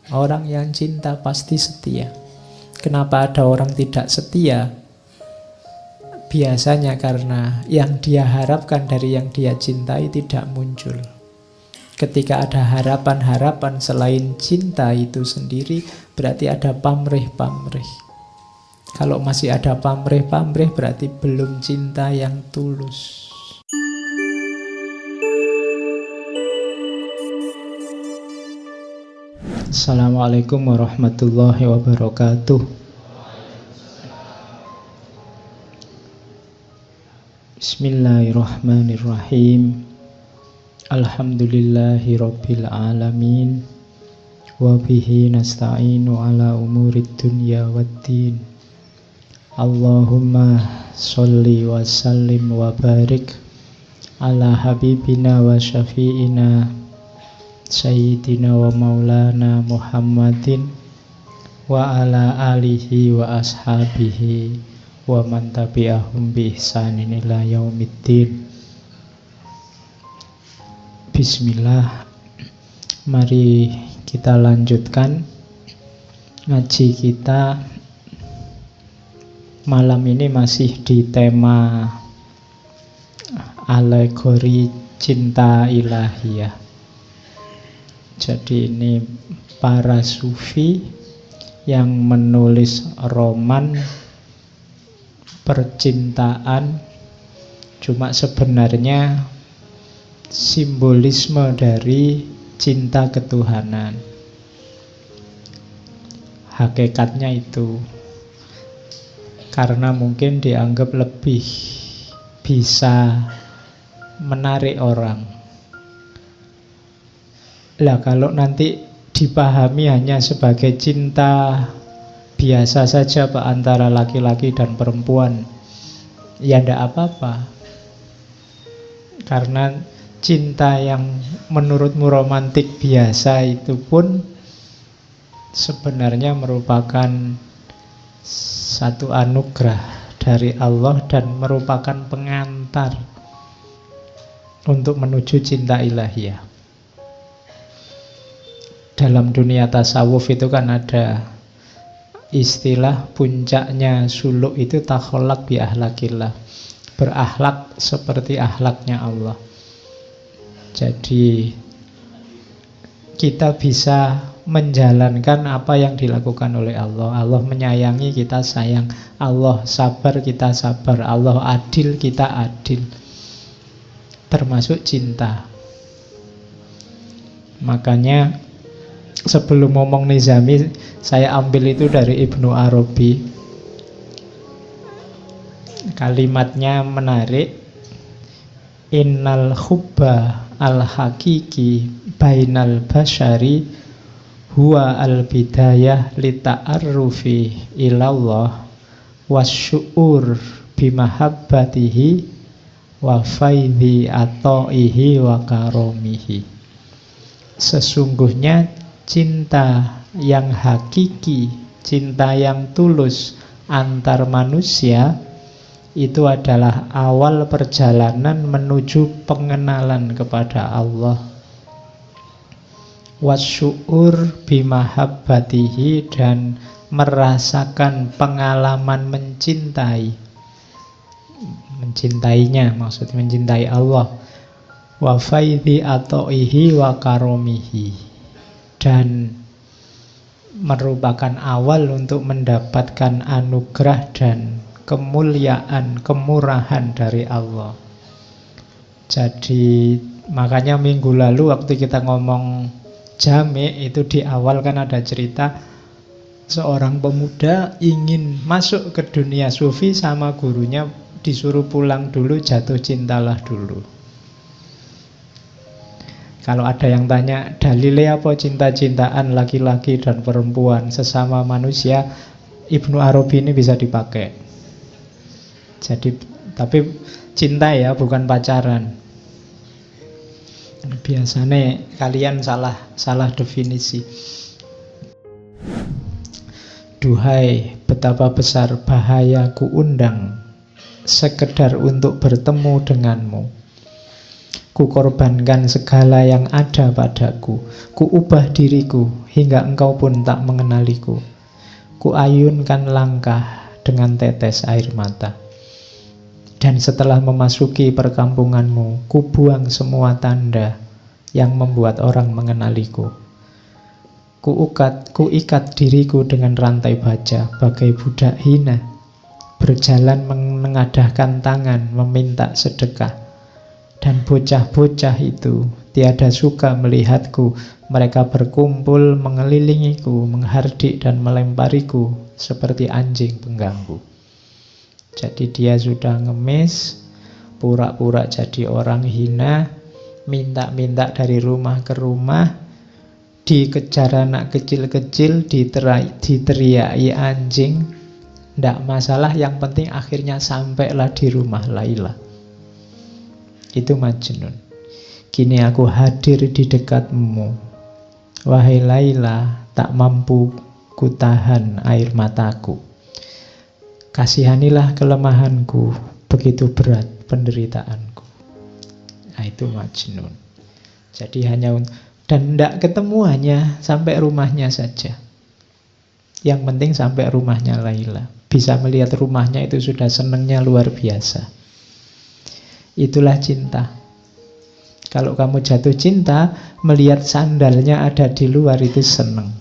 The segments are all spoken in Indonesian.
Orang yang cinta pasti setia. Kenapa ada orang tidak setia? Biasanya karena yang dia harapkan dari yang dia cintai tidak muncul. Ketika ada harapan-harapan selain cinta itu sendiri, berarti ada pamrih-pamrih. Kalau masih ada pamrih-pamrih, berarti belum cinta yang tulus. Assalamualaikum warahmatullahi wabarakatuh. Bismillahirrahmanirrahim. Alhamdulillahi rabbil alamin. Wabihi nasta'inu ala umurid dunya waddin. Allahumma sholli wa sallim wa barik ala habibina wa syafi'ina Sayyidina wa maulana Muhammadin wa ala alihi wa ashabihi wa man tabi'ahum bi ihsanin ila yaumiddin. Bismillah. Mari kita lanjutkan ngaji kita. Malam ini masih di tema alegori cinta ilahiyah. Jadi ini para sufi yang menulis roman percintaan, cuma sebenarnya simbolisme dari cinta ketuhanan. Hakikatnya itu karena mungkin dianggap lebih bisa menarik orang. Lah kalau nanti dipahami hanya sebagai cinta biasa saja Pak, antara laki-laki dan perempuan, ya ndak apa-apa. Karena cinta yang menurutmu romantik biasa itu pun sebenarnya merupakan satu anugerah dari Allah dan merupakan pengantar untuk menuju cinta ilahiyah. Dalam dunia tasawuf itu kan ada istilah puncaknya suluk itu takholak bi ahlakillah, berakhlak seperti akhlaknya Allah. Jadi kita bisa menjalankan apa yang dilakukan oleh Allah. Allah menyayangi, kita sayang. Allah sabar, kita sabar. Allah adil, kita adil. Termasuk cinta. Makanya sebelum ngomong nizami, saya ambil itu dari Ibnu Arabi. Kalimatnya menarik. Innal hubba al-hakiki bainal basyari huwa al-bidayah lita'arrufi ilallah wasyu'ur bimahabbatihi wa faidhi ato'ihi wa karomihi. Sesungguhnya cinta yang hakiki, cinta yang tulus antar manusia itu adalah awal perjalanan menuju pengenalan kepada Allah. Wasyu'ur bimahabbatihi, dan merasakan pengalaman mencintai. Mencintainya, maksudnya mencintai Allah. Wa faidhi ato'ihi wa karomihi, dan merupakan awal untuk mendapatkan anugerah dan kemuliaan, kemurahan dari Allah. Jadi makanya minggu lalu waktu kita ngomong jami' itu di awal kan ada cerita seorang pemuda ingin masuk ke dunia sufi, sama gurunya disuruh pulang dulu, jatuh cintalah dulu. Kalau ada yang tanya dalilnya apa cinta-cintaan laki-laki dan perempuan sesama manusia, Ibnu Arabi ini bisa dipakai. Jadi, tapi cinta ya, bukan pacaran. Biasanya kalian salah definisi. Duhai, betapa besar bahaya ku undang sekedar untuk bertemu denganmu. Ku korbankan segala yang ada padaku. Ku ubah diriku hingga engkau pun tak mengenaliku. Ku ayunkan langkah dengan tetes air mata. Dan setelah memasuki perkampunganmu, ku buang semua tanda yang membuat orang mengenaliku. Ku ikat diriku dengan rantai baja bagai budak hina, berjalan menengadahkan tangan meminta sedekah. Dan bocah-bocah itu tiada suka melihatku. Mereka berkumpul mengelilingiku, menghardik dan melempariku seperti anjing pengganggu. Jadi dia sudah ngemis, pura-pura jadi orang hina, minta-minta dari rumah ke rumah, dikejar anak kecil-kecil, diteriaki anjing. Tidak masalah, yang penting akhirnya sampailah di rumah Laila. Itu Majnun. Kini aku hadir di dekatmu, wahai Laila, tak mampu kutahan air mataku. Kasihanilah kelemahanku, begitu berat penderitaanku. Nah, itu Majnun. Jadi dan tidak ketemu, hanya sampai rumahnya saja. Yang penting sampai rumahnya Laila. Bisa melihat rumahnya itu sudah senangnya luar biasa. Itulah cinta. Kalau kamu jatuh cinta, melihat sandalnya ada di luar itu senang.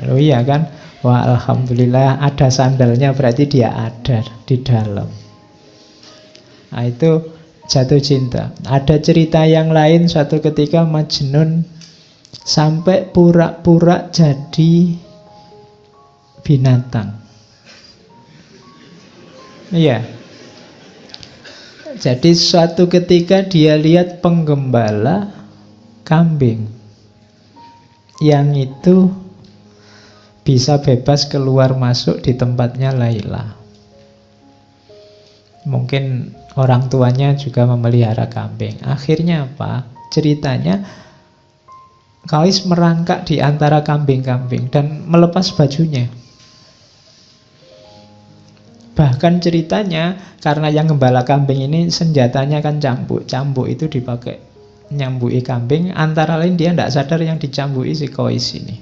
Oh iya kan? Wah, alhamdulillah ada sandalnya, berarti dia ada di dalam. Nah, itu jatuh cinta. Ada cerita yang lain, suatu ketika Majnun sampai pura-pura jadi binatang. Iya. Jadi suatu ketika dia lihat penggembala kambing yang itu bisa bebas keluar masuk di tempatnya Laila. Mungkin orang tuanya juga memelihara kambing. Akhirnya apa? Ceritanya Qais merangkak di antara kambing-kambing dan melepas bajunya. Bahkan ceritanya, karena yang gembala kambing ini senjatanya kan cambuk. Cambuk itu dipakai nyambui kambing. Antara lain dia tidak sadar yang dicambui si Qais ini.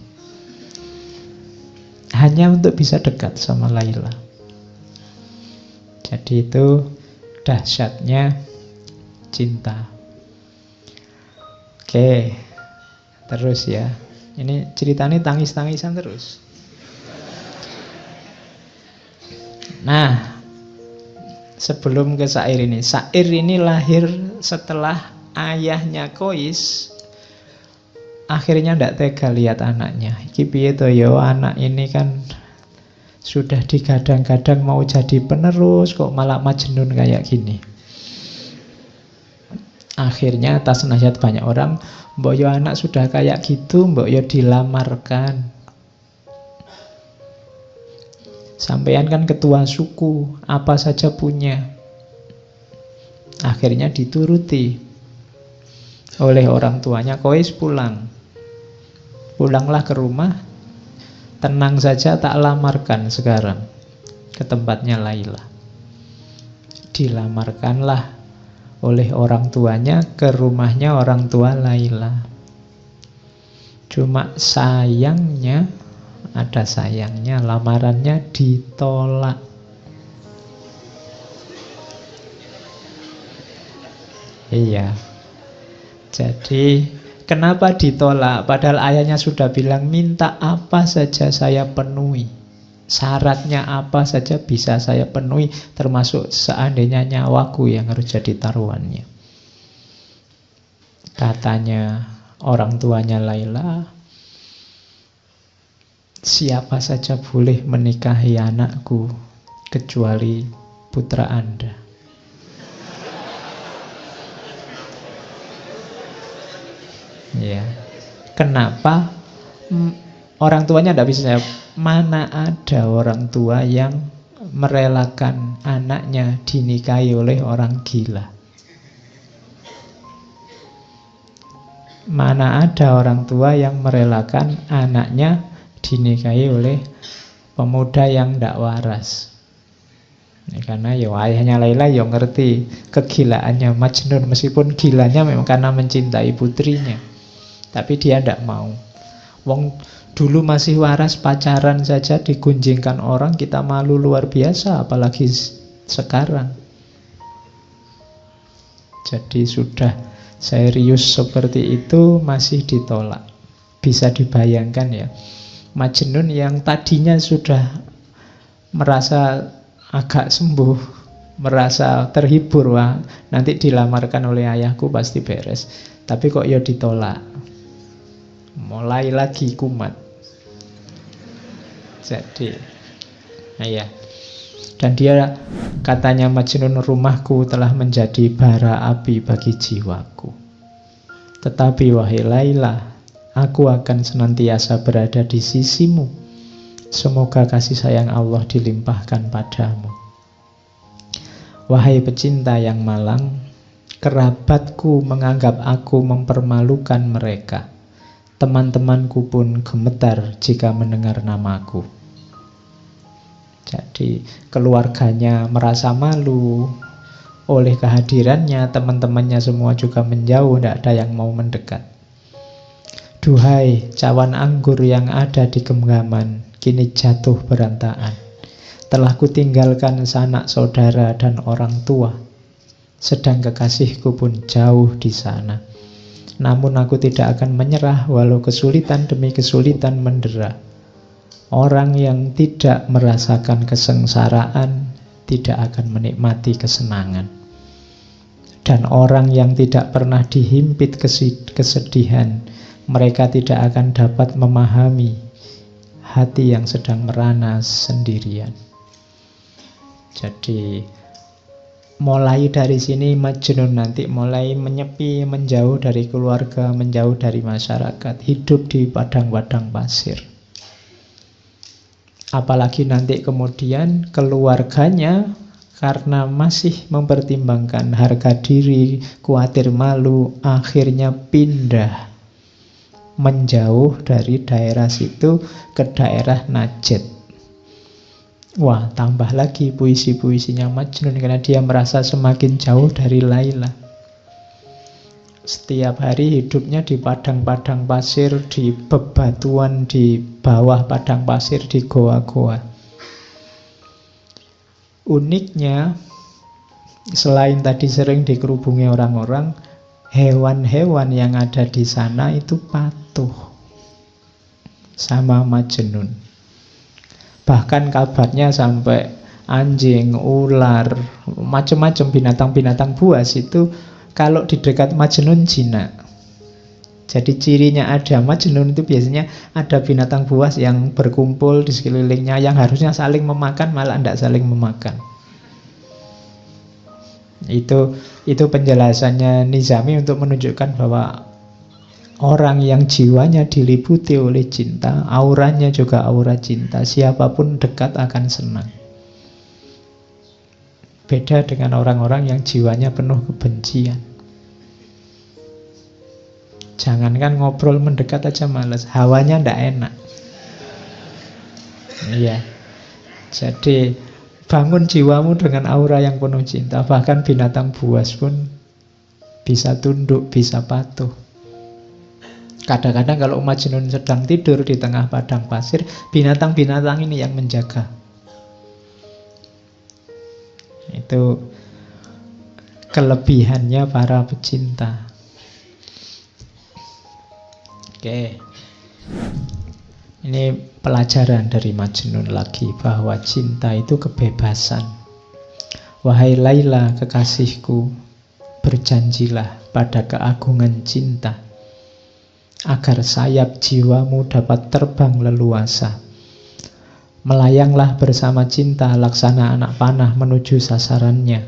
Hanya untuk bisa dekat sama Laila. Jadi itu dahsyatnya cinta. Oke, terus ya. Ini ceritanya tangis-tangisan terus. Nah, sebelum ke syair ini. Syair ini lahir setelah ayahnya Qais akhirnya tidak tega lihat anaknya. Iki piye to yo, anak ini kan sudah digadang-gadang mau jadi penerus, kok malah Majnun kayak gini. Akhirnya atas nasihat banyak orang, mbok yo anak sudah kayak gitu, mbok yo dilamarkan. Sampean kan ketua suku, apa saja punya. Akhirnya dituruti oleh orang tuanya. Qais pulanglah ke rumah, tenang saja, tak lamarkan sekarang ke tempatnya Laila. Dilamarkanlah oleh orang tuanya ke rumahnya orang tua Laila. Cuma sayangnya, ada sayangnya, lamarannya ditolak. Iya. Jadi kenapa ditolak? Padahal ayahnya sudah bilang, minta apa saja saya penuhi. Syaratnya apa saja bisa saya penuhi, termasuk seandainya nyawaku yang harus jadi taruhannya. Katanya orang tuanya Laila, siapa saja boleh menikahi anakku kecuali putra Anda. Ya. Kenapa? Orang tuanya tidak bisa jawab. Mana ada orang tua yang merelakan anaknya dinikahi oleh orang gila? Mana ada orang tua yang merelakan anaknya dinikahi oleh pemuda yang tidak waras? Ya, karena ya ayahnya Laila ya ngerti kegilaannya Majnun, meskipun gilanya memang karena mencintai putrinya, tapi dia tidak mau. Wong dulu masih waras pacaran saja digunjingkan orang, kita malu luar biasa, apalagi sekarang. Jadi sudah serius seperti itu masih ditolak. Bisa dibayangkan ya, Majnun yang tadinya sudah merasa agak sembuh, merasa terhibur, wah nanti dilamarkan oleh ayahku pasti beres, tapi kok ya ditolak, mulai lagi kumat. Jadi ya, dan dia katanya Majnun, rumahku telah menjadi bara api bagi jiwaku, tetapi wahai Laila, aku akan senantiasa berada di sisimu. Semoga kasih sayang Allah dilimpahkan padamu. Wahai pecinta yang malang, kerabatku menganggap aku mempermalukan mereka. Teman-temanku pun gemetar jika mendengar namaku. Jadi keluarganya merasa malu oleh kehadirannya, teman-temannya semua juga menjauh, tidak ada yang mau mendekat. Duhai cawan anggur yang ada di genggaman, kini jatuh berantakan. Telah kutinggalkan sanak saudara dan orang tua, sedang kekasihku pun jauh di sana. Namun aku tidak akan menyerah walau kesulitan demi kesulitan mendera. Orang yang tidak merasakan kesengsaraan tidak akan menikmati kesenangan. Dan orang yang tidak pernah dihimpit kesedihan, mereka tidak akan dapat memahami hati yang sedang merana sendirian. Jadi mulai dari sini Majnun nanti mulai menyepi, menjauh dari keluarga, menjauh dari masyarakat, hidup di padang-padang pasir. Apalagi nanti kemudian keluarganya karena masih mempertimbangkan harga diri, khawatir malu, akhirnya pindah menjauh dari daerah situ ke daerah Najd. Wah, tambah lagi puisi-puisinya Majnun karena dia merasa semakin jauh dari Laila. Setiap hari hidupnya di padang-padang pasir, di bebatuan di bawah padang pasir, di goa-goa. Uniknya, selain tadi sering dikerubungi orang-orang, hewan-hewan yang ada di sana itu patuh sama Majnun. Bahkan kabarnya sampai anjing, ular, macam-macam binatang-binatang buas itu kalau di dekat Majnun jinak. Jadi cirinya ada Majnun itu biasanya ada binatang buas yang berkumpul di sekelilingnya, yang harusnya saling memakan malah tidak saling memakan. Itu penjelasannya Nizami untuk menunjukkan bahwa orang yang jiwanya diliputi oleh cinta, auranya juga aura cinta, siapapun dekat akan senang. Beda dengan orang-orang yang jiwanya penuh kebencian. Jangankan ngobrol mendekat aja males, hawanya ndak enak. Iya. Jadi bangun jiwamu dengan aura yang penuh cinta. Bahkan binatang buas pun bisa tunduk, bisa patuh. Kadang-kadang kalau Majnun sedang tidur di tengah padang pasir, binatang-binatang ini yang menjaga. Itu kelebihannya para pecinta. Oke. Ini pelajaran dari Majnun lagi, bahwa cinta itu kebebasan. Wahai Laila kekasihku, berjanjilah pada keagungan cinta, agar sayap jiwamu dapat terbang leluasa. Melayanglah bersama cinta laksana anak panah menuju sasarannya.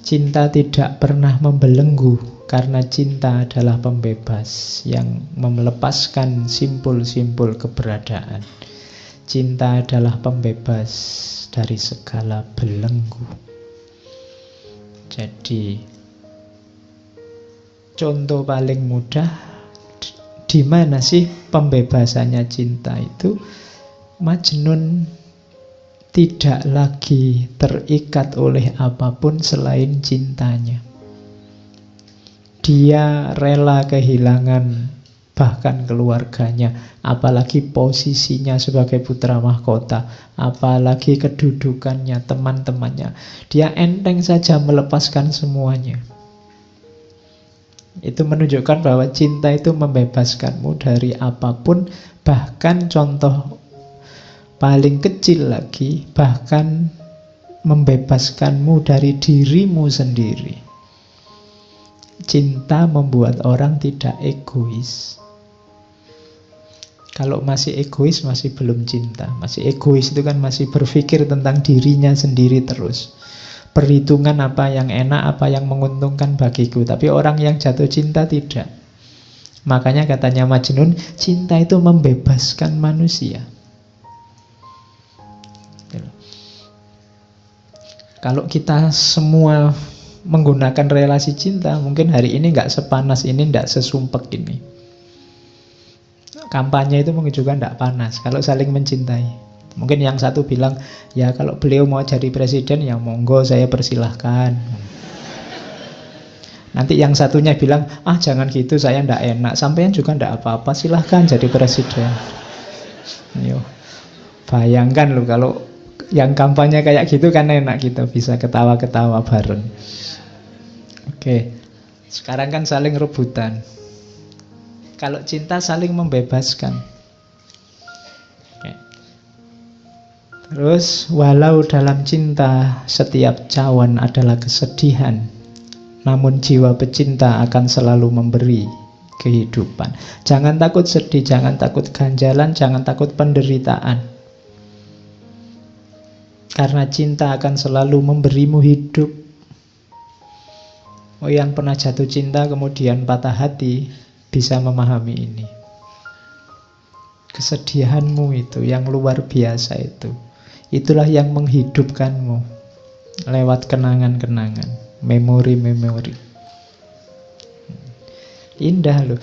Cinta tidak pernah membelenggu, karena cinta adalah pembebas yang melepaskan simpul-simpul keberadaan. Cinta adalah pembebas dari segala belenggu. Jadi contoh paling mudah, di mana sih pembebasannya cinta itu? Majnun tidak lagi terikat oleh apapun selain cintanya. Dia rela kehilangan bahkan keluarganya, apalagi posisinya sebagai putra mahkota, apalagi kedudukannya, teman-temannya. Dia enteng saja melepaskan semuanya. Itu menunjukkan bahwa cinta itu membebaskanmu dari apapun, bahkan contoh paling kecil lagi, bahkan membebaskanmu dari dirimu sendiri. Cinta membuat orang tidak egois. Kalau masih egois, masih belum cinta. Masih egois itu kan masih berpikir tentang dirinya sendiri terus. Perhitungan apa yang enak, apa yang menguntungkan bagiku. Tapi orang yang jatuh cinta tidak. Makanya katanya Majnun, cinta itu membebaskan manusia. Kalau kita semua menggunakan relasi cinta, mungkin hari ini nggak sepanas ini, nggak sesumpek ini. Kampanye itu menunjukkan tidak panas kalau saling mencintai. Mungkin yang satu bilang, ya kalau beliau mau jadi presiden, ya monggo saya persilahkan. Nanti yang satunya bilang, jangan gitu, saya tidak enak. Sampean juga tidak apa-apa, silahkan jadi presiden. Yo, bayangkan loh kalau yang kampanye kayak gitu kan enak, kita bisa ketawa-ketawa bareng. Oke, sekarang kan saling rebutan. Kalau cinta saling membebaskan. Oke. Terus, walau dalam cinta setiap cawan adalah kesedihan, namun jiwa pecinta akan selalu memberi kehidupan. Jangan takut sedih, jangan takut ganjalan, jangan takut penderitaan. Karena cinta akan selalu memberimu hidup. Oh, yang pernah jatuh cinta kemudian patah hati bisa memahami ini. Kesedihanmu itu yang luar biasa itu. Itulah yang menghidupkanmu lewat kenangan-kenangan, memori-memori. Indah loh.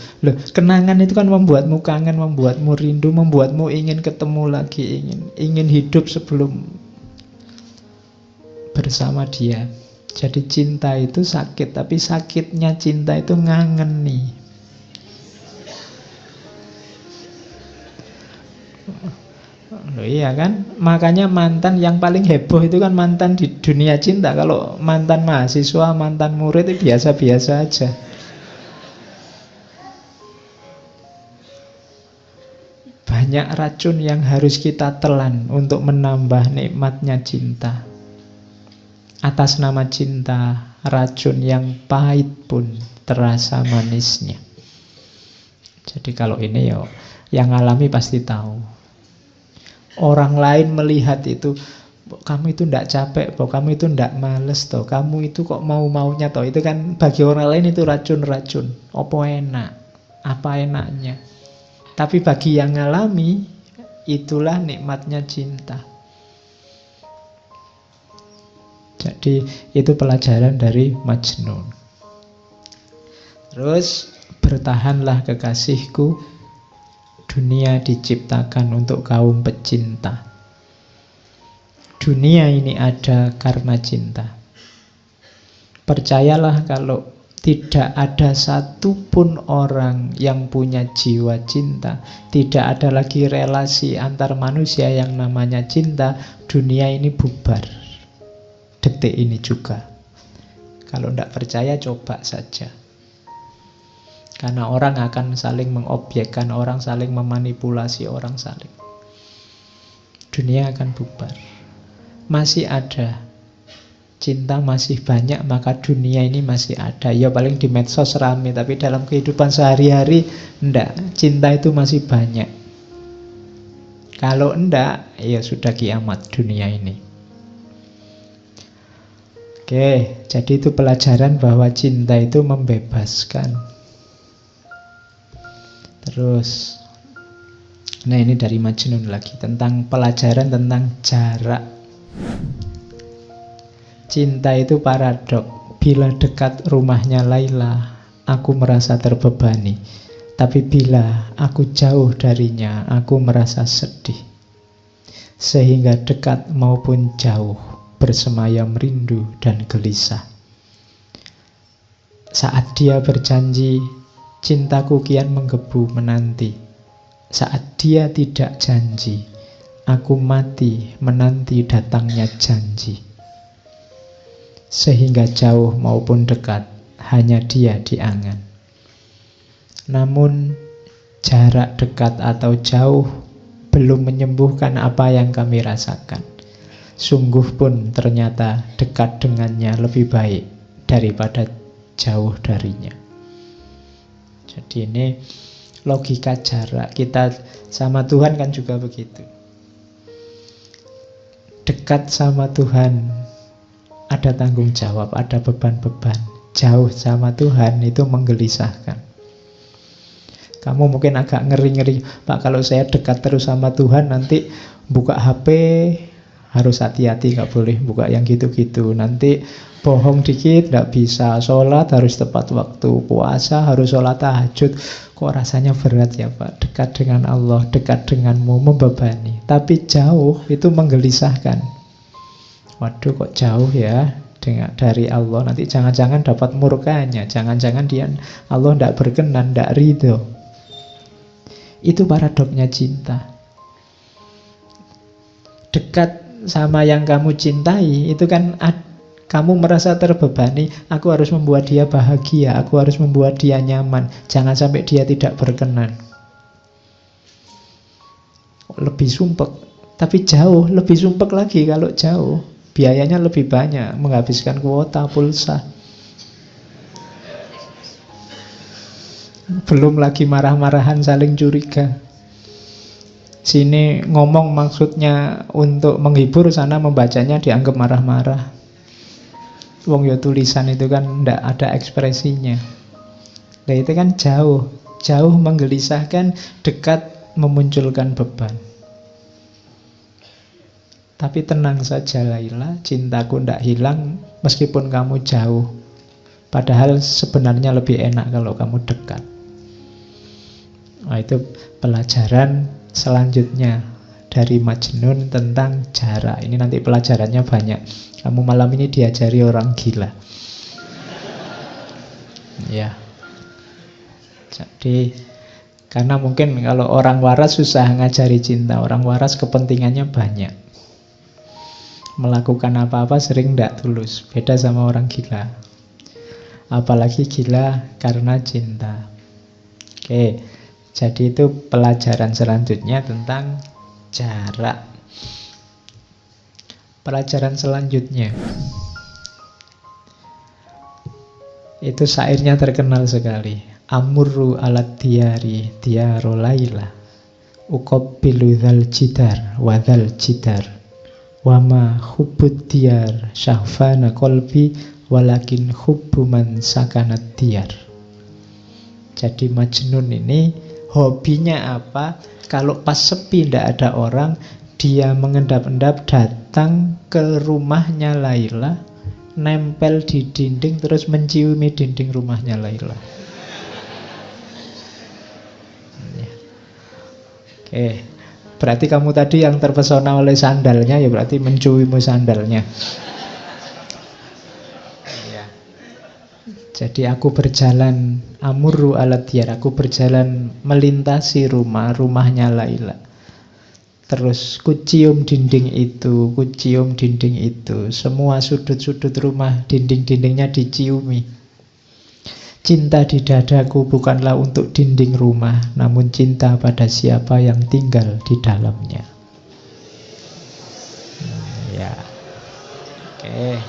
Kenangan itu kan membuatmu kangen, membuatmu rindu, membuatmu ingin ketemu lagi, ingin hidup sebelum bersama dia. Jadi cinta itu sakit, tapi sakitnya cinta itu ngangeni. Loh, iya kan? Makanya mantan yang paling heboh itu kan mantan di dunia cinta. Kalau mantan mahasiswa, mantan murid itu biasa-biasa aja. Banyak racun yang harus kita telan untuk menambah nikmatnya cinta. Atas nama cinta, racun yang pahit pun terasa manisnya. Jadi kalau ini ya, yang alami pasti tahu. Orang lain melihat itu, kamu itu ndak capek, kamu itu ndak males, toh kamu itu kok mau-maunya, toh itu kan bagi orang lain itu racun-racun. Apa enak, apa enaknya. Tapi bagi yang ngalami, itulah nikmatnya cinta. Jadi itu pelajaran dari Majnun. Terus, bertahanlah kekasihku, dunia diciptakan untuk kaum pecinta. Dunia ini ada karena cinta. Percayalah kalau tidak ada satupun orang yang punya jiwa cinta, tidak ada lagi relasi antar manusia yang namanya cinta, dunia ini bubar. Detik ini juga. Kalau tidak percaya, coba saja. Karena orang akan saling mengobjekkan, orang saling memanipulasi, orang saling. Dunia akan bubar. Masih ada. Cinta masih banyak, maka dunia ini masih ada. Ya paling di medsos rame, tapi dalam kehidupan sehari-hari enggak. Cinta itu masih banyak. Kalau enggak, ya sudah kiamat dunia ini. Oke, jadi itu pelajaran bahwa cinta itu membebaskan. Terus, nah ini dari Majnun lagi, tentang pelajaran tentang jarak. Cinta itu paradok. Bila dekat rumahnya Laila, aku merasa terbebani. Tapi bila aku jauh darinya, aku merasa sedih. sehingga dekat maupun jauh bersemayam rindu dan gelisah. Saat dia berjanji, cintaku kian menggebu menanti. Saat dia tidak janji, aku mati menanti datangnya janji. Sehingga jauh maupun dekat, hanya dia di angan. Namun jarak dekat atau jauh belum menyembuhkan apa yang kami rasakan. Sungguh pun ternyata dekat dengannya lebih baik daripada jauh darinya. Jadi ini logika jarak. Kita sama Tuhan kan juga begitu. Dekat sama Tuhan ada tanggung jawab, ada beban-beban. Jauh sama Tuhan itu menggelisahkan. Kamu mungkin agak ngeri-ngeri, Pak, kalau saya dekat terus sama Tuhan, nanti buka HP harus hati-hati, nggak boleh buka yang gitu-gitu. Nanti bohong dikit nggak bisa, sholat harus tepat waktu, puasa harus sholat tahajud. Kok rasanya berat ya Pak? Dekat dengan Allah, dekat denganmu membebani. Tapi jauh itu menggelisahkan. Waduh, kok jauh ya dari Allah, nanti jangan-jangan dapat murkanya, jangan-jangan Allah tidak berkenan, tidak ridho. Itu paradoknya cinta. Dekat sama yang kamu cintai, itu kan kamu merasa terbebani. Aku harus membuat dia bahagia, aku harus membuat dia nyaman, jangan sampai dia tidak berkenan. Lebih sumpek. Tapi jauh, lebih sumpek lagi kalau jauh. Biayanya lebih banyak, menghabiskan kuota, pulsa. Belum lagi marah-marahan, saling curiga. Sini ngomong maksudnya untuk menghibur, sana membacanya dianggap marah-marah. Wong ya tulisan itu kan ndak ada ekspresinya. Nah itu kan jauh. Jauh menggelisahkan, dekat memunculkan beban. Tapi tenang saja Laila, cintaku ndak hilang meskipun kamu jauh. Padahal sebenarnya lebih enak kalau kamu dekat. Nah, itu pelajaran selanjutnya dari Majnun tentang jarak. Ini nanti pelajarannya banyak. Kamu malam ini diajari orang gila. Ya. Jadi karena mungkin kalau orang waras susah ngajari cinta. Orang waras kepentingannya banyak. Melakukan apa-apa sering tidak tulus. Beda sama orang gila. Apalagi gila karena cinta. Oke. Jadi itu pelajaran selanjutnya tentang jarak. Pelajaran selanjutnya itu syairnya terkenal sekali. Amurru alat diyari diyaro laila uqabbilu dzal jidar wa dzal jidar wama hubbud diyar syahfana qalbi walakin hubbu man sakanat diyar. Jadi Majnun ini hobinya apa? Kalau pas sepi tidak ada orang, dia mengendap-endap datang ke rumahnya Laila, nempel di dinding terus menciumi dinding rumahnya Laila. Oke, berarti kamu tadi yang terpesona oleh sandalnya, ya berarti menciumi sandalnya. Jadi aku berjalan amurru alat diyar, aku berjalan melintasi rumahnya Laila. Terus kucium dinding itu, kucium dinding itu. Semua sudut-sudut rumah, dinding-dindingnya diciumi. Cinta di dadaku bukanlah untuk dinding rumah, namun cinta pada siapa yang tinggal di dalamnya. Ya. Oke.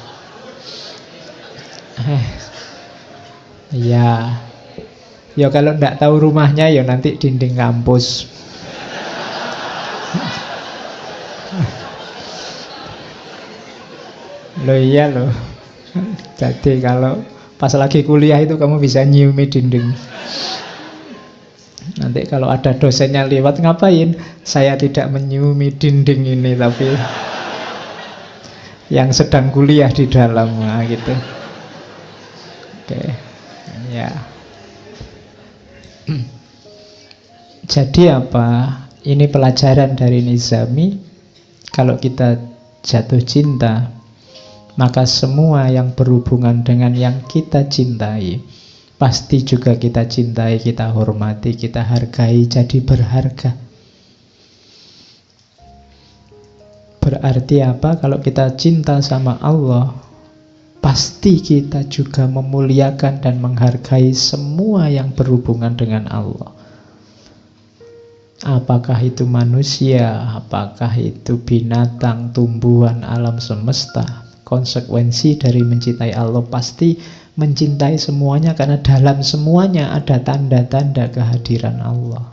Ya kalau enggak tahu rumahnya ya nanti dinding kampus. Loh iya loh. Jadi kalau pas lagi kuliah itu kamu bisa nyiumi dinding. Nanti kalau ada dosennya lewat, ngapain? Saya tidak menyiumi dinding ini, tapi yang sedang kuliah di dalam, gitu. Oke. Ya. Jadi apa? Ini pelajaran dari Nizami. Kalau kita jatuh cinta, maka semua yang berhubungan dengan yang kita cintai pasti juga kita cintai, kita hormati, kita hargai, jadi berharga. Berarti apa? Kalau kita cinta sama Allah, pasti kita juga memuliakan dan menghargai semua yang berhubungan dengan Allah. Apakah itu manusia, apakah itu binatang, tumbuhan, alam semesta. Konsekuensi dari mencintai Allah pasti mencintai semuanya, karena dalam semuanya ada tanda-tanda kehadiran Allah.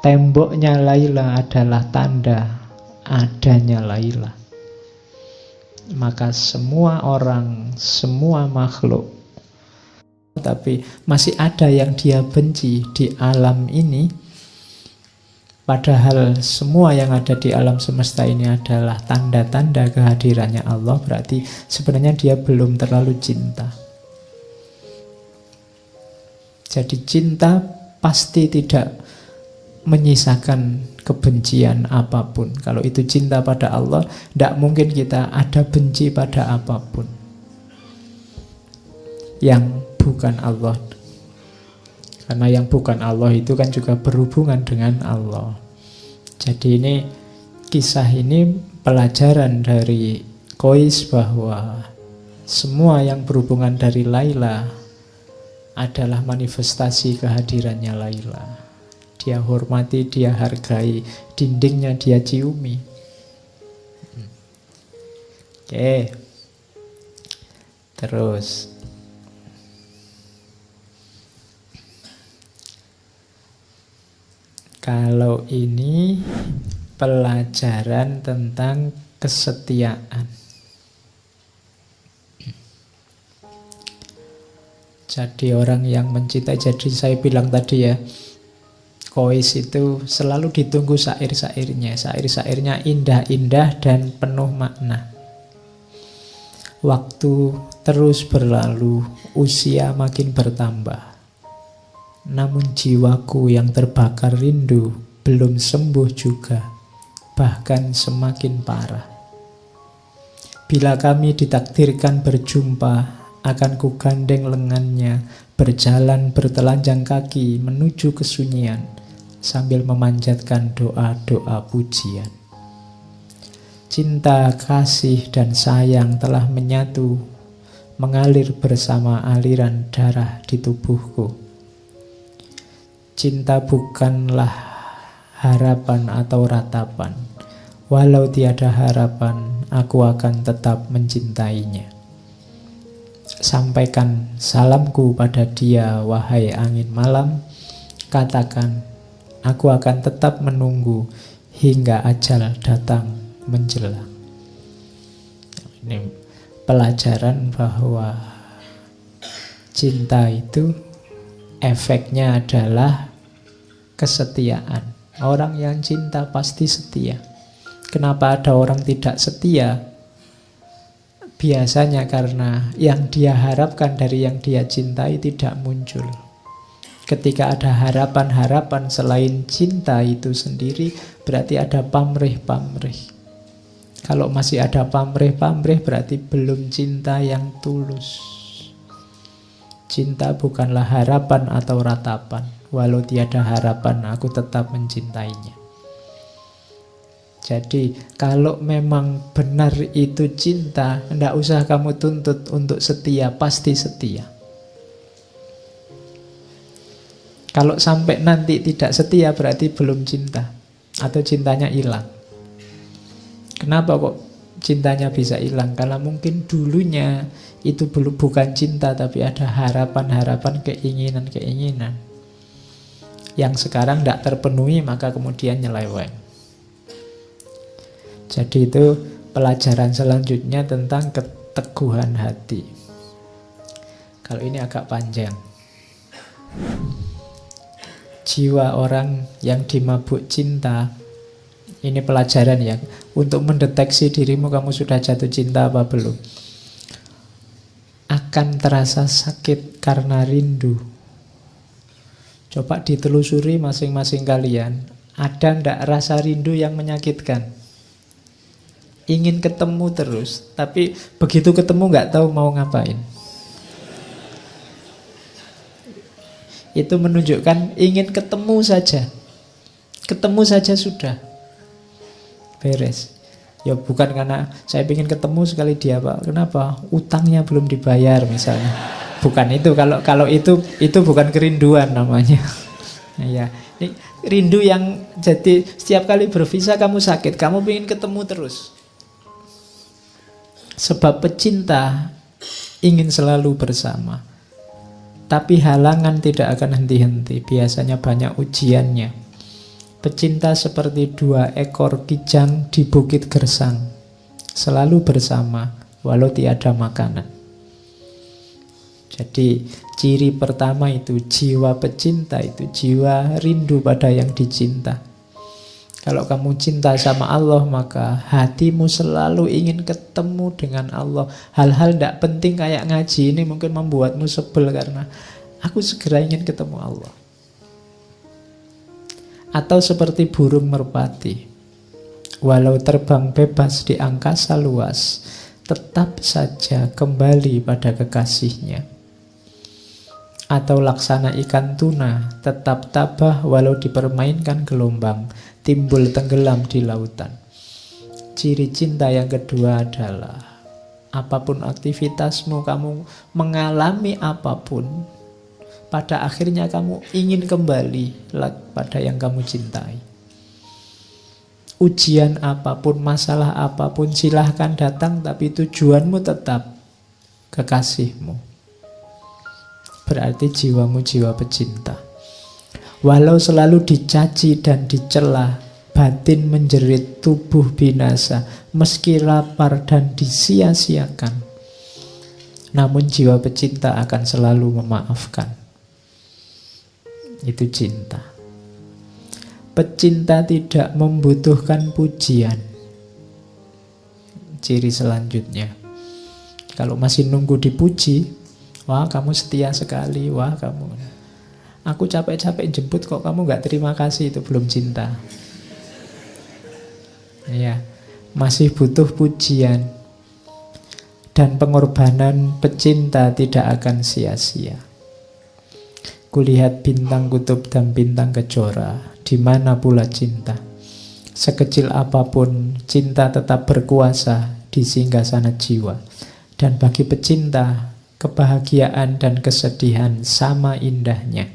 Temboknya Laila adalah tanda adanya Laila. Maka semua orang, semua makhluk, tapi masih ada yang dia benci di alam ini, padahal semua yang ada di alam semesta ini adalah tanda-tanda kehadirannya Allah. Berarti sebenarnya dia belum terlalu cinta. Jadi cinta pasti tidak menyisakan kebencian apapun. Kalau itu cinta pada Allah, tidak mungkin kita ada benci pada apapun yang bukan Allah. Karena yang bukan Allah itu kan juga berhubungan dengan Allah. Jadi ini, kisah ini pelajaran dari Qais bahwa semua yang berhubungan dari Laila adalah manifestasi kehadirannya Laila. Dia hormati, dia hargai, dindingnya dia ciumi. Oke. Terus kalau ini pelajaran tentang kesetiaan. Jadi orang yang mencintai, jadi saya bilang tadi ya, Qais itu selalu ditunggu syair-syairnya. Syair-syairnya indah-indah dan penuh makna. Waktu terus berlalu, usia makin bertambah. Namun jiwaku yang terbakar rindu belum sembuh juga, bahkan semakin parah. Bila kami ditakdirkan berjumpa, akan kugandeng lengannya, berjalan bertelanjang kaki menuju kesunyian, sambil memanjatkan doa-doa pujian. Cinta, kasih, dan sayang telah menyatu, mengalir bersama aliran darah di tubuhku. Cinta bukanlah harapan atau ratapan. Walau tiada harapan, aku akan tetap mencintainya. Sampaikan salamku pada dia, wahai angin malam. Katakan, aku akan tetap menunggu hingga ajal datang menjelang. Ini pelajaran bahwa cinta itu efeknya adalah kesetiaan. Orang yang cinta pasti setia. Kenapa ada orang tidak setia? Biasanya karena yang dia harapkan dari yang dia cintai tidak muncul. Ketika ada harapan-harapan selain cinta itu sendiri, berarti ada pamrih-pamrih. Kalau masih ada pamrih-pamrih, berarti belum cinta yang tulus. Cinta bukanlah harapan atau ratapan. Walau tiada harapan, aku tetap mencintainya. Jadi kalau memang benar itu cinta, tidak usah kamu tuntut untuk setia, pasti setia. Kalau sampai nanti tidak setia, berarti belum cinta, atau cintanya hilang. Kenapa kok cintanya bisa hilang? Karena mungkin dulunya itu bukan cinta, tapi ada harapan-harapan, keinginan-keinginan yang sekarang tidak terpenuhi, maka kemudian nyeleweng. Jadi itu pelajaran selanjutnya tentang keteguhan hati. Kalau ini agak panjang. Jiwa orang yang dimabuk cinta, ini pelajaran ya, untuk mendeteksi dirimu kamu sudah jatuh cinta apa belum. Akan terasa sakit karena rindu. Coba ditelusuri masing-masing kalian, ada ndak rasa rindu yang menyakitkan? ingin ketemu terus, tapi begitu ketemu nggak tahu mau ngapain. Itu menunjukkan ingin ketemu saja. Ketemu saja sudah beres. Ya bukan karena saya ingin ketemu sekali dia Pak. Kenapa? Utangnya belum dibayar misalnya. Bukan itu. Kalau itu bukan kerinduan namanya. Ya, ini rindu yang jadi setiap kali bervisa kamu sakit, kamu ingin ketemu terus. Sebab pecinta ingin selalu bersama. Tapi halangan tidak akan henti-henti. Biasanya banyak ujiannya. Pecinta seperti dua ekor kijang di bukit gersang. Selalu bersama walau tiada makanan. Jadi ciri pertama itu jiwa pecinta, itu jiwa rindu pada yang dicinta. Kalau kamu cinta sama Allah, maka hatimu selalu ingin ketemu dengan Allah. Hal-hal tidak penting kayak ngaji ini mungkin membuatmu sebel karena aku segera ingin ketemu Allah. Atau seperti burung merpati, walau terbang bebas di angkasa luas, tetap saja kembali pada kekasihnya. Atau laksana ikan tuna, tetap tabah walau dipermainkan gelombang, timbul tenggelam di lautan. Ciri cinta yang kedua adalah apapun aktivitasmu, kamu mengalami apapun, pada akhirnya kamu ingin kembali pada yang kamu cintai. Ujian apapun, masalah apapun, silahkan datang, tapi tujuanmu tetap kekasihmu. Berarti jiwamu jiwa pecinta. Walau selalu dicaci dan dicela, batin menjerit, tubuh binasa, meski lapar dan disia-siakan, namun jiwa pecinta akan selalu memaafkan. Itu cinta. Pecinta tidak membutuhkan pujian. Ciri selanjutnya, kalau masih nunggu dipuji, wah kamu setia sekali, wah kamu, aku capek-capek jemput kok kamu gak terima kasih, itu belum cinta. Ya, masih butuh pujian. Dan pengorbanan pecinta tidak akan sia-sia. Kulihat bintang kutub dan bintang kejora, di mana pula cinta. Sekecil apapun, cinta tetap berkuasa di singgasana jiwa. Dan bagi pecinta, kebahagiaan dan kesedihan sama indahnya.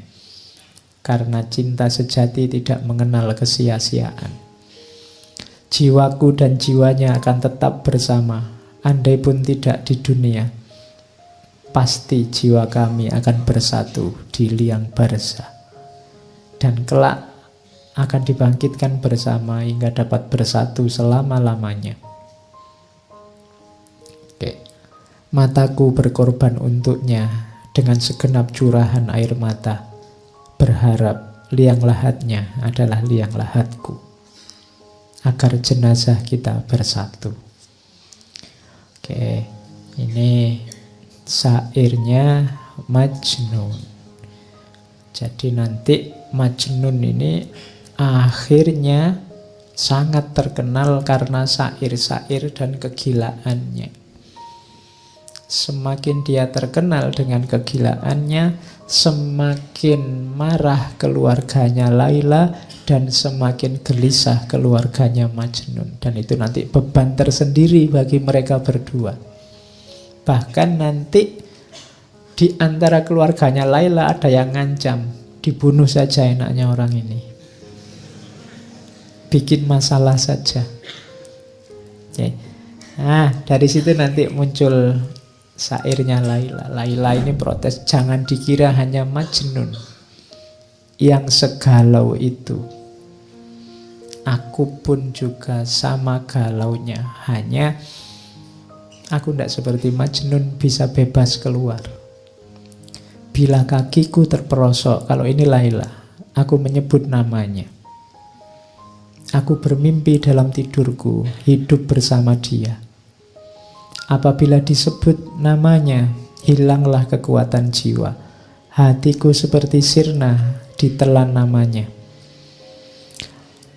Karena cinta sejati tidak mengenal kesia-siaan. Jiwaku dan jiwanya akan tetap bersama, andai pun tidak di dunia. Pasti jiwa kami akan bersatu di liang barza. Dan kelak akan dibangkitkan bersama hingga dapat bersatu selama-lamanya. Oke. Mataku berkorban untuknya dengan segenap curahan air mata. Berharap liang lahatnya adalah liang lahatku, agar jenazah kita bersatu. Oke, ini syairnya Majnun. Jadi nanti Majnun ini akhirnya sangat terkenal karena syair-syair dan kegilaannya. Semakin dia terkenal dengan kegilaannya, semakin marah keluarganya Laila dan semakin gelisah keluarganya Majnun. Dan itu nanti beban tersendiri bagi mereka berdua. Bahkan nanti di antara keluarganya Laila ada yang ngancam, dibunuh saja enaknya orang ini, bikin masalah saja. Oke. Nah, dari situ nanti muncul syairnya Laila. Laila ini protes, jangan dikira hanya Majnun yang segalau itu. Aku pun juga sama galaunya, hanya aku tidak seperti Majnun bisa bebas keluar. Bila kakiku terperosok, kalau ini Laila, aku menyebut namanya. Aku bermimpi dalam tidurku, hidup bersama dia. Apabila disebut namanya, hilanglah kekuatan jiwa. Hatiku seperti sirna ditelan namanya.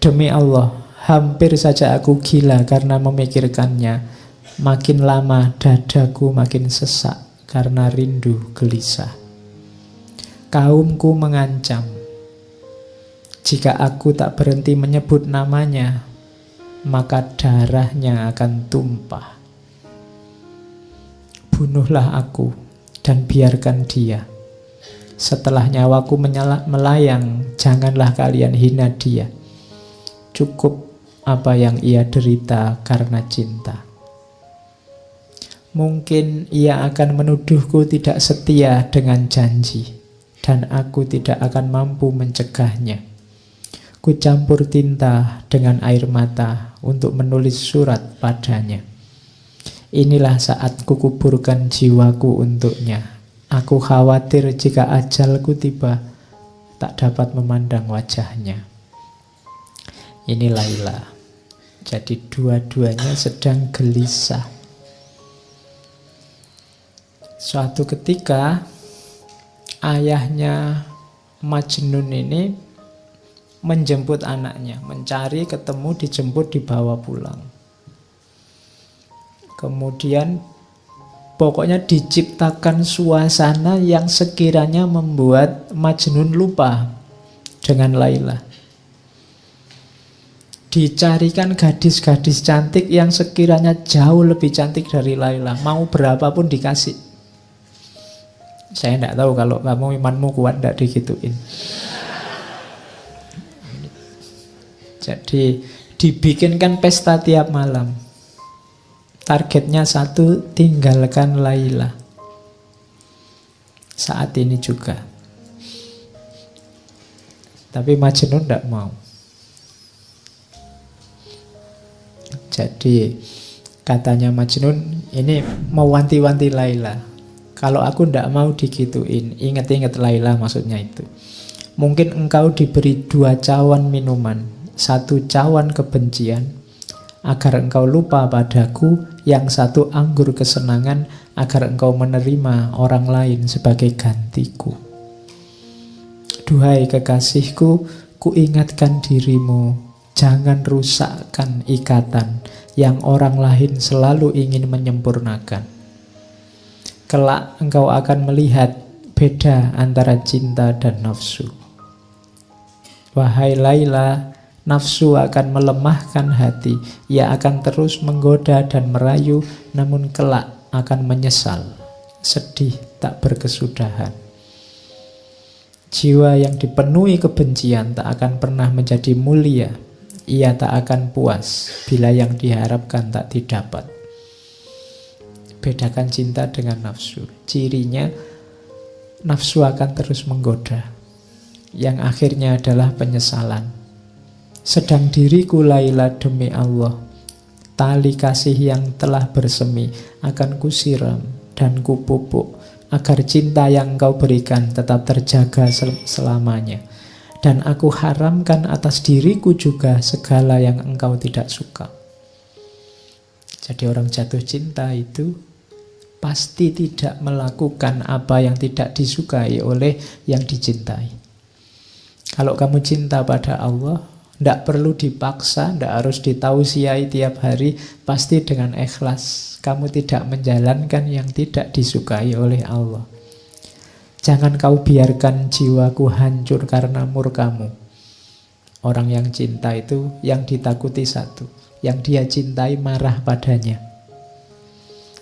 Demi Allah, Hampir saja aku gila karena memikirkannya. Makin lama dadaku makin sesak karena rindu gelisah. Kaumku mengancam, jika aku tak berhenti menyebut namanya, maka darahnya akan tumpah. Bunuhlah aku dan biarkan dia. Setelah nyawaku melayang, janganlah kalian hina dia. Cukup apa yang ia derita karena cinta. Mungkin ia akan menuduhku tidak setia dengan janji, dan aku tidak akan mampu mencegahnya. Ku campur tinta dengan air mata untuk menulis surat padanya. Inilah saat kukuburkan jiwaku untuknya. Aku khawatir jika ajalku tiba, tak dapat memandang wajahnya. Ini Laila. Jadi dua-duanya sedang gelisah. Suatu ketika ayahnya Majnun ini menjemput anaknya, mencari, ketemu, dijemput, dibawa pulang. Kemudian pokoknya diciptakan suasana yang sekiranya membuat Majnun lupa dengan Laila. Dicarikan gadis-gadis cantik yang sekiranya jauh lebih cantik dari Laila. Mau berapapun dikasih. Saya tidak tahu kalau kamu imanmu kuat tidak digituin. Jadi dibikinkan pesta tiap malam. Targetnya satu, tinggalkan Laila. Saat ini juga. Tapi Majnun tidak mau. Jadi katanya Majnun ini mau wanti-wanti Laila. Kalau aku tidak mau digituin, ingat-ingat Laila maksudnya itu. Mungkin engkau diberi 2 cawan minuman, 1 cawan kebencian, agar engkau lupa padaku, yang 1 anggur kesenangan, agar engkau menerima orang lain sebagai gantiku. Duhai kekasihku, ku ingatkan dirimu, jangan rusakkan ikatan yang orang lain selalu ingin menyempurnakan. Kelak engkau akan melihat beda antara cinta dan nafsu. Wahai Laila, nafsu akan melemahkan hati. Ia akan terus menggoda dan merayu, namun kelak akan menyesal, sedih tak berkesudahan. Jiwa yang dipenuhi kebencian tak akan pernah menjadi mulia. Ia tak akan puas bila yang diharapkan tak didapat. Bedakan cinta dengan nafsu. Cirinya, nafsu akan terus menggoda, yang akhirnya adalah penyesalan. Sedang diriku Laila demi Allah, tali kasih yang telah bersemi akan kusiram dan kupupuk, agar cinta yang engkau berikan tetap terjaga selamanya. Dan aku haramkan atas diriku juga segala yang engkau tidak suka. Jadi orang jatuh cinta itu pasti tidak melakukan apa yang tidak disukai oleh yang dicintai. Kalau kamu cinta pada Allah, tidak perlu dipaksa, tidak harus ditausiai tiap hari, pasti dengan ikhlas. Kamu tidak menjalankan yang tidak disukai oleh Allah. Jangan kau biarkan jiwaku hancur karena murkamu. Orang yang cinta itu yang ditakuti satu, yang dia cintai marah padanya.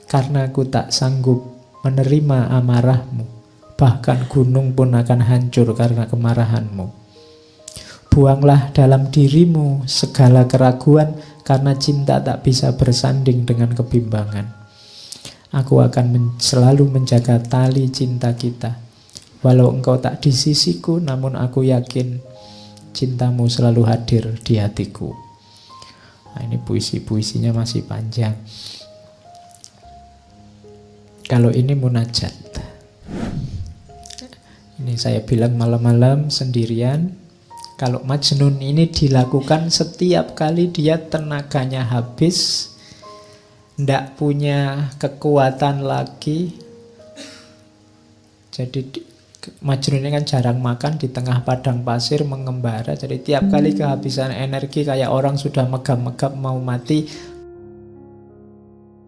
Karena aku tak sanggup menerima amarahmu, bahkan gunung pun akan hancur karena kemarahanmu. Buanglah dalam dirimu segala keraguan, karena cinta tak bisa bersanding dengan kebimbangan. Aku akan selalu menjaga tali cinta kita. Walau engkau tak di sisiku, namun aku yakin cintamu selalu hadir di hatiku. Nah, ini puisi-puisinya masih panjang. Kalau ini munajat. Ini saya bilang malam-malam sendirian. Kalau Majnun ini dilakukan setiap kali dia tenaganya habis, ndak punya kekuatan lagi. Jadi Majnun ini kan jarang makan di tengah padang pasir mengembara. Jadi tiap kali kehabisan energi kayak orang sudah megap-megap mau mati,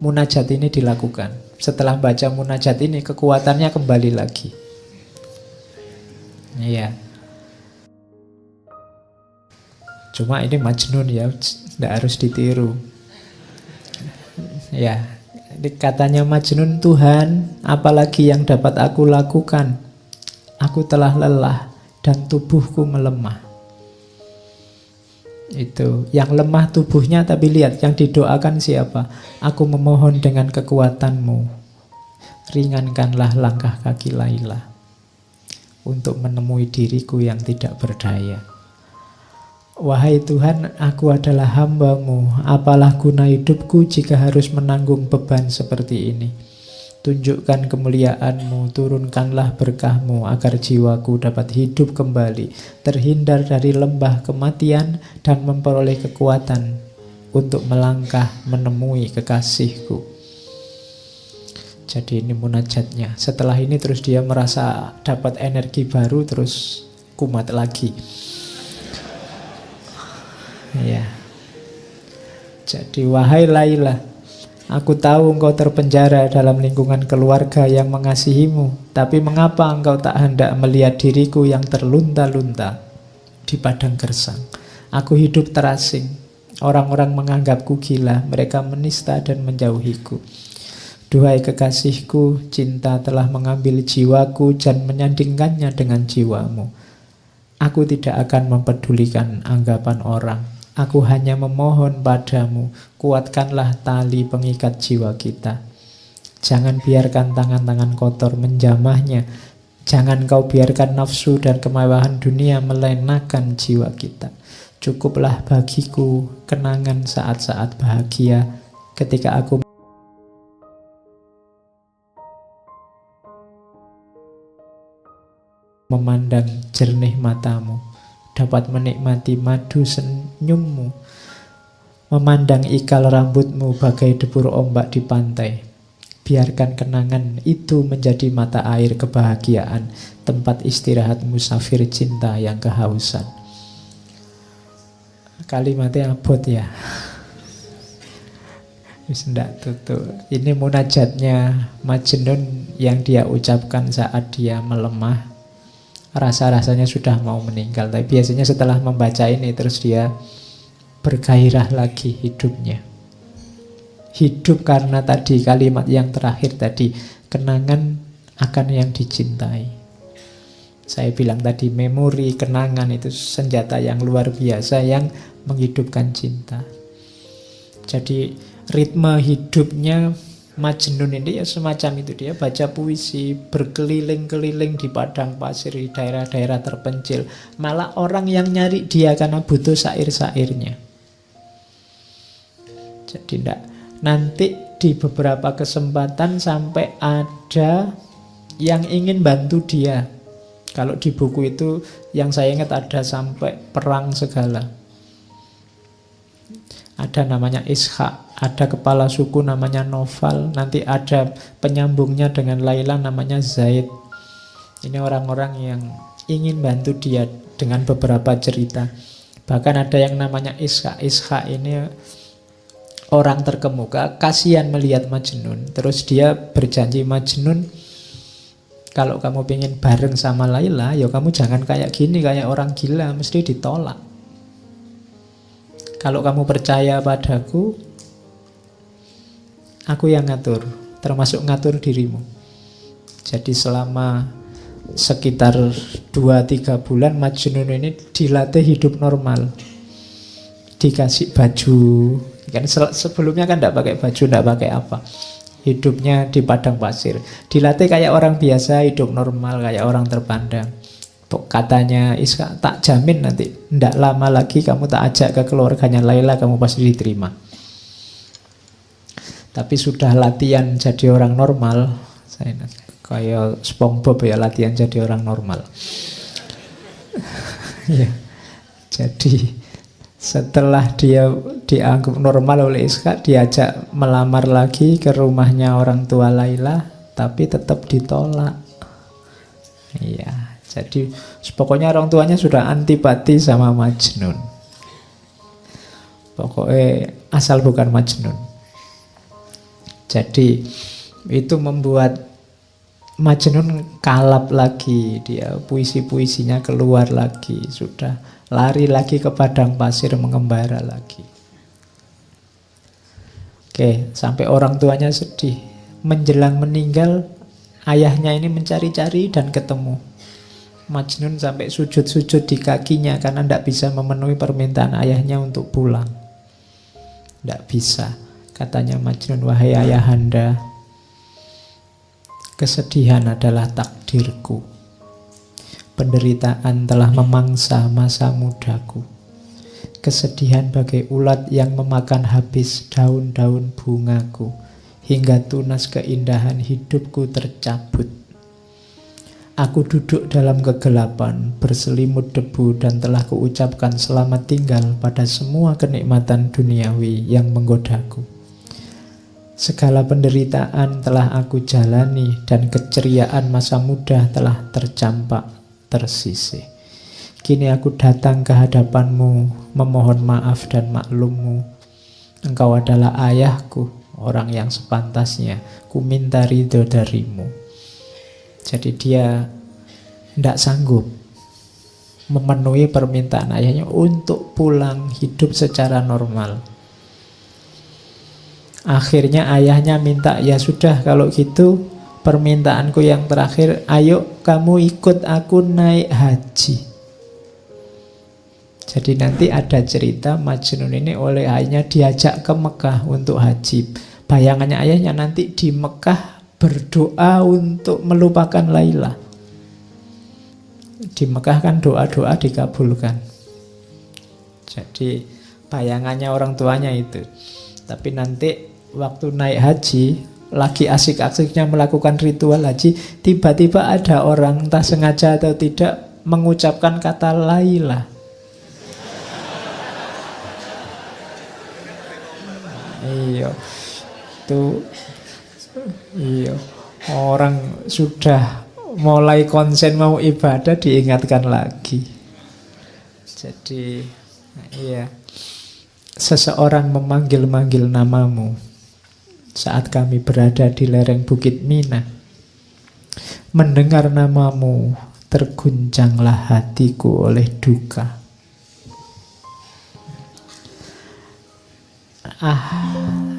munajat ini dilakukan. Setelah baca munajat ini kekuatannya kembali lagi. Iya. Cuma ini Majnun ya, tidak harus ditiru. Ya, ini katanya Majnun, Tuhan, apalagi yang dapat aku lakukan? Aku telah lelah dan tubuhku melemah. Itu yang lemah tubuhnya, tapi lihat yang didoakan siapa? Aku memohon dengan kekuatanmu, ringankanlah langkah kaki Laila untuk menemui diriku yang tidak berdaya. Wahai Tuhan, aku adalah hamba-Mu. Apalah guna hidupku jika harus menanggung beban seperti ini? Tunjukkan kemuliaan-Mu, turunkanlah berkah-Mu agar jiwaku dapat hidup kembali, terhindar dari lembah kematian dan memperoleh kekuatan untuk melangkah menemui kekasihku. Jadi ini munajatnya. Setelah ini terus dia merasa dapat energi baru, terus kumat lagi. Ya. Jadi wahai Laila, aku tahu engkau terpenjara dalam lingkungan keluarga yang mengasihimu, tapi mengapa engkau tak hendak melihat diriku yang terlunta-lunta di padang gersang? Aku hidup terasing. Orang-orang menganggapku gila, mereka menista dan menjauhiku. Duhai kekasihku, cinta telah mengambil jiwaku dan menyandingkannya dengan jiwamu. Aku tidak akan mempedulikan anggapan orang. Aku hanya memohon padamu, kuatkanlah tali pengikat jiwa kita. Jangan biarkan tangan-tangan kotor menjamahnya. Jangan kau biarkan nafsu dan kemewahan dunia melenakan jiwa kita. Cukuplah bagiku kenangan saat-saat bahagia ketika aku memandang jernih matamu, dapat menikmati madu senyummu, memandang ikal rambutmu bagai debur ombak di pantai. Biarkan kenangan itu menjadi mata air kebahagiaan, tempat istirahat musafir cinta yang kehausan. Kalimatnya abot ya. Ndak tutup. Ini munajatnya Majnun yang dia ucapkan saat dia melemah. Rasa-rasanya sudah mau meninggal, tapi biasanya setelah membaca ini terus dia bergairah lagi hidupnya. Hidup karena tadi kalimat yang terakhir tadi, kenangan akan yang dicintai. Saya bilang tadi memori, kenangan itu senjata yang luar biasa yang menghidupkan cinta. Jadi ritme hidupnya Majnun ini ya semacam itu. Dia baca puisi, berkeliling-keliling di padang pasir, di daerah-daerah terpencil. Malah orang yang nyari dia karena butuh syair-syairnya. Jadi nanti di beberapa kesempatan sampai ada yang ingin bantu dia. Kalau di buku itu yang saya ingat ada sampai perang segala. Ada namanya Ishak, ada kepala suku namanya Noval, nanti ada penyambungnya dengan Laila namanya Zaid. Ini orang-orang yang ingin bantu dia dengan beberapa cerita. Bahkan ada yang namanya Ishak. Ishak ini orang terkemuka, kasihan melihat Majnun. Terus dia berjanji, Majnun, kalau kamu pengen bareng sama Laila, ya kamu jangan kayak gini, kayak orang gila, mesti ditolak. Kalau kamu percaya padaku, aku yang ngatur, termasuk ngatur dirimu. Jadi selama sekitar 2-3 bulan Majnun ini dilatih hidup normal. Dikasih baju, kan sebelumnya kan tidak pakai baju, tidak pakai apa. Hidupnya di padang pasir. Dilatih kayak orang biasa, hidup normal, kayak orang terpandang. Katanya Ishak, tak jamin nanti tidak lama lagi kamu tak ajak ke keluarganya Laila, kamu pasti diterima. Tapi sudah latihan jadi orang normal. Saya kayak SpongeBob ya, latihan jadi orang normal. Ya. Jadi setelah dia dianggap normal oleh Ishak, diajak melamar lagi ke rumahnya orang tua Laila, tapi tetap ditolak. Iya, jadi pokoknya orang tuanya sudah antipati sama Majnun. Pokoknya asal bukan Majnun. Jadi itu membuat Majnun kalap lagi, dia puisi-puisinya keluar lagi, sudah lari lagi ke padang pasir mengembara lagi. Oke, sampai orang tuanya sedih. Menjelang meninggal, ayahnya ini mencari-cari dan ketemu. Majnun sampai sujud-sujud di kakinya karena tidak bisa memenuhi permintaan ayahnya untuk pulang. Tidak bisa. Katanya Majnun, wahai ayahanda, kesedihan adalah takdirku. Penderitaan telah memangsa masa mudaku. Kesedihan bagai ulat yang memakan habis daun-daun bungaku, hingga tunas keindahan hidupku tercabut. Aku duduk dalam kegelapan, berselimut debu, dan telah kuucapkan selamat tinggal pada semua kenikmatan duniawi yang menggodaku. Segala penderitaan telah aku jalani, dan keceriaan masa muda telah tercampak, tersisih. Kini aku datang ke hadapanmu, memohon maaf dan maklummu. Engkau adalah ayahku, orang yang sepantasnya ku minta ridho darimu. Jadi dia tidak sanggup memenuhi permintaan ayahnya untuk pulang hidup secara normal. Akhirnya ayahnya minta, ya sudah kalau gitu permintaanku yang terakhir, ayo kamu ikut aku naik haji. Jadi nanti ada cerita Majnun ini oleh ayahnya diajak ke Mekah untuk haji. Bayangannya ayahnya nanti di Mekah berdoa untuk melupakan Laila. Di Mekah kan doa-doa dikabulkan. Jadi bayangannya orang tuanya itu. Tapi nanti waktu naik haji, lagi asik-asiknya melakukan ritual haji, tiba-tiba ada orang entah sengaja atau tidak mengucapkan kata Laila. Iya, itu iya, orang sudah mulai konsen mau ibadah diingatkan lagi. Jadi iya, seseorang memanggil-manggil namamu saat kami berada di lereng Bukit Mina. Mendengar namamu, terguncanglah hatiku oleh duka.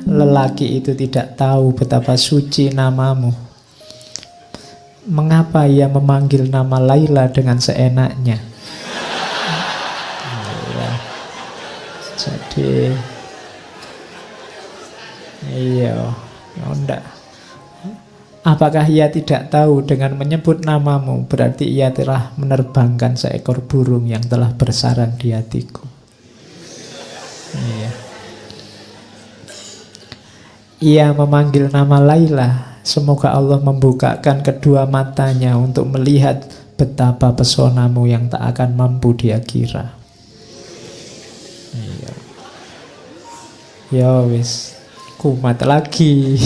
Lelaki itu tidak tahu betapa suci namamu. Mengapa ia memanggil nama Laila dengan seenaknya? Ya. Jadi iya, enggak. Apakah ia tidak tahu dengan menyebut namamu berarti ia telah menerbangkan seekor burung yang telah bersarang di hatiku? Iya. Ia memanggil nama Laila. Semoga Allah membukakan kedua matanya untuk melihat betapa pesonamu yang tak akan mampu dia kira. Iya. Ya wis, kumat lagi.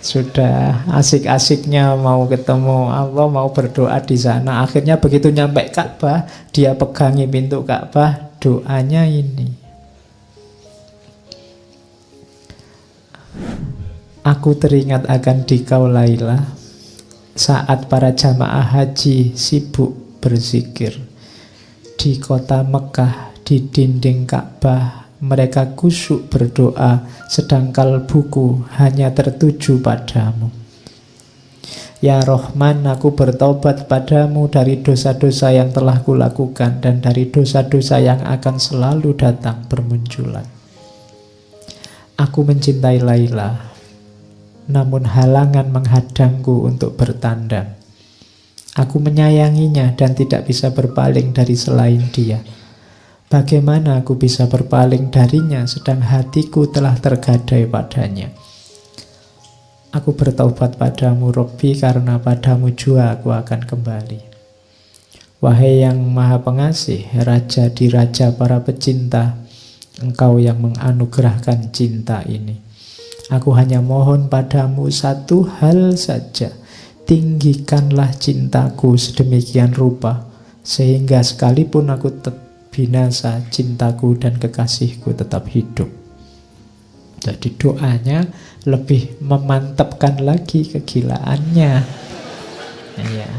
Sudah asik-asiknya mau ketemu Allah, mau berdoa di sana. Akhirnya begitu nyampe Ka'bah, dia pegangi pintu Ka'bah, doanya ini. Aku teringat akan dikau Laila saat para jamaah haji sibuk berzikir. Di kota Mekah, di dinding Ka'bah, mereka khusyuk berdoa, sedang kalbuku hanya tertuju padamu. Ya Rahman, aku bertobat padamu dari dosa-dosa yang telah kulakukan dan dari dosa-dosa yang akan selalu datang bermunculan. Aku mencintai Laila, namun halangan menghadangku untuk bertandang. Aku menyayanginya dan tidak bisa berpaling dari selain dia. Bagaimana aku bisa berpaling darinya sedang hatiku telah tergadai padanya? Aku bertaubat padamu Robbi, karena padamu jua aku akan kembali. Wahai yang maha pengasih, raja di raja para pecinta, engkau yang menganugerahkan cinta ini. Aku hanya mohon padamu satu hal saja. tinggikanlah cintaku sedemikian rupa, sehingga sekalipun aku binasa, cintaku dan kekasihku tetap hidup. Jadi doanya lebih memantapkan lagi kegilaannya. Ya.